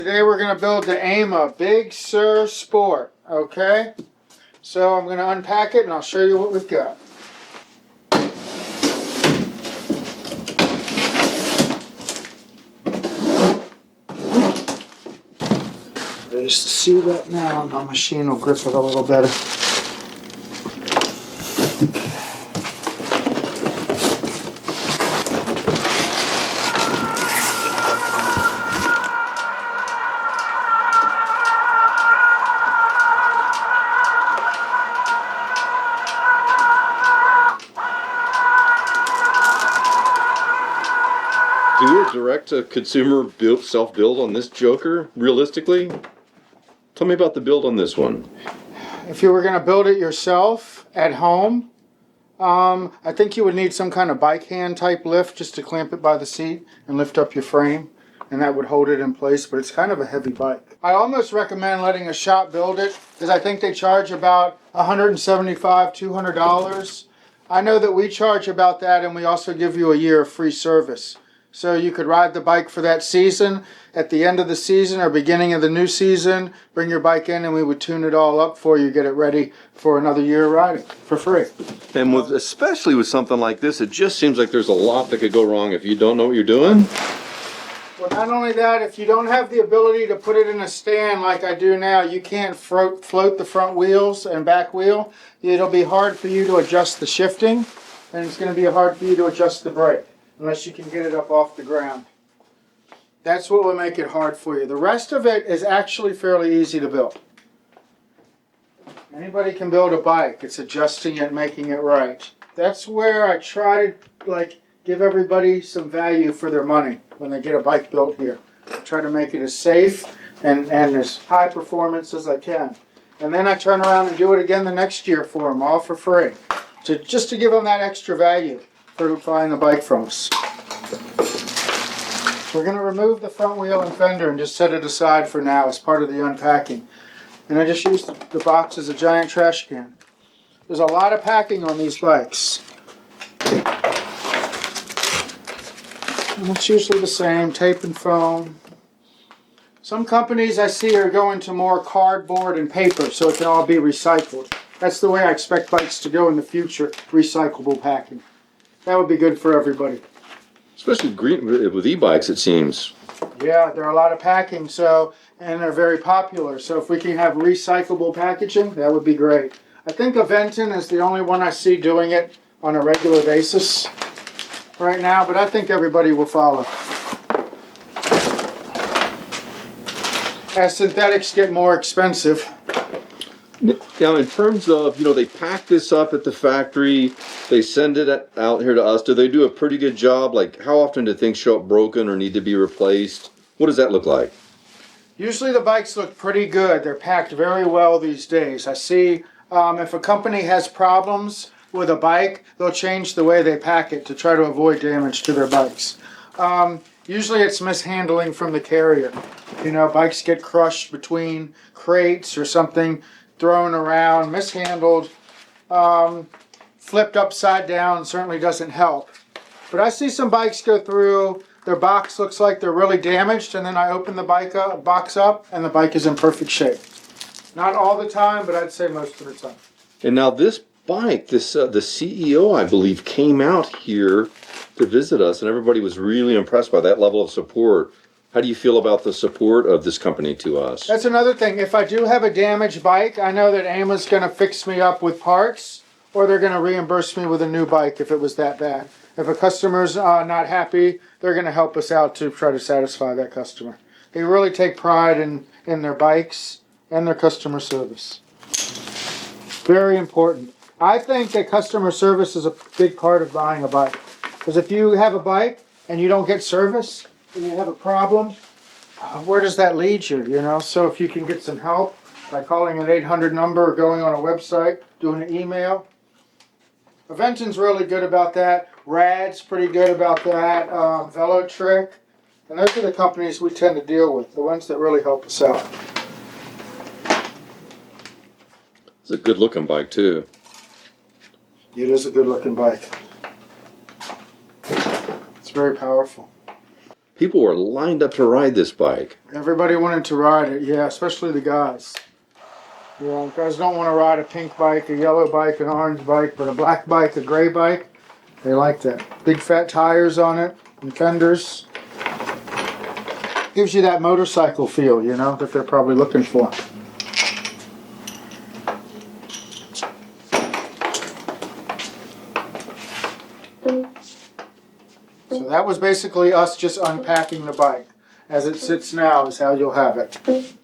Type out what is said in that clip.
Today we're going to build the AIMA Big Sur Sport, okay? So I'm going to unpack it and I'll show you what we've got. Just to see that now, my machine will grip it a little better. Do a direct-to-consumer self-build on this Joker, realistically? Tell me about the build on this one. If you were going to build it yourself at home, I think you would need some kind of bike hand type lift just to clamp it by the seat and lift up your frame, and that would hold it in place, but it's kind of a heavy bike. I almost recommend letting a shop build it because I think they charge about $175, $200. I know that we charge about that, and we also give you a year of free service. So you could ride the bike for that season. At the end of the season or beginning of the new season, bring your bike in and we would tune it all up for you, get it ready for another year of riding for free. And especially with something like this, it just seems like there's a lot that could go wrong if you don't know what you're doing. Well, not only that, if you don't have the ability to put it in a stand like I do now, you can't float the front wheels and back wheel. It'll be hard for you to adjust the shifting, and it's going to be hard for you to adjust the brake unless you can get it up off the ground. That's what will make it hard for you. The rest of it is actually fairly easy to build. Anybody can build a bike. It's adjusting it, making it right. That's where I try to give everybody some value for their money when they get a bike built here. I try to make it as safe and as high performance as I can. And then I turn around and do it again the next year for them, all for free. Just to give them that extra value for buying a bike from us. We're going to remove the front wheel and fender and just set it aside for now as part of the unpacking. And I just use the box as a giant trash can. There's a lot of packing on these bikes. And it's usually the same, tape and foam. Some companies I see are going to more cardboard and paper so it can all be recycled. That's the way I expect bikes to go in the future, recyclable packing. That would be good for everybody. Especially with e-bikes, it seems. Yeah, there are a lot of packing, and they're very popular. So if we can have recyclable packaging, that would be great. I think Aventon is the only one I see doing it on a regular basis right now, but I think everybody will follow. As synthetics get more expensive. Now, in terms of, they pack this up at the factory, they send it out here to us. Do they do a pretty good job? Like, how often do things show up broken or need to be replaced? What does that look like? Usually the bikes look pretty good. They're packed very well these days. I see if a company has problems with a bike, they'll change the way they pack it to try to avoid damage to their bikes. Usually it's mishandling from the carrier. Bikes get crushed between crates or something, thrown around, mishandled, flipped upside down certainly doesn't help. But I see some bikes go through, their box looks like they're really damaged, and then I open the box up and the bike is in perfect shape. Not all the time, but I'd say most of the time. And now this bike, the CEO, I believe, came out here to visit us, and everybody was really impressed by that level of support. How do you feel about the support of this company to us? That's another thing. If I do have a damaged bike, I know that AIMA's going to fix me up with parts, or they're going to reimburse me with a new bike if it was that bad. If a customer's not happy, they're going to help us out to try to satisfy that customer. They really take pride in their bikes and their customer service. Very important. I think that customer service is a big part of buying a bike. Because if you have a bike and you don't get service, and you have a problem, where does that lead you, So if you can get some help by calling an 800 number or going on a website, doing an email. Aventon's really good about that. Rad's pretty good about that. Velotrick. And those are the companies we tend to deal with, the ones that really help us out. It's a good looking bike too. It is a good looking bike. It's very powerful. people were lined up to ride this bike. Everybody wanted to ride it, yeah, especially the guys. Yeah, guys don't want to ride a pink bike, a yellow bike, an orange bike, but a black bike, a gray bike, they like that. Big fat tires on it, and fenders. Gives you that motorcycle feel, you know, that they're probably looking for. So that was basically us just unpacking the bike. As it sits now is how you'll have it.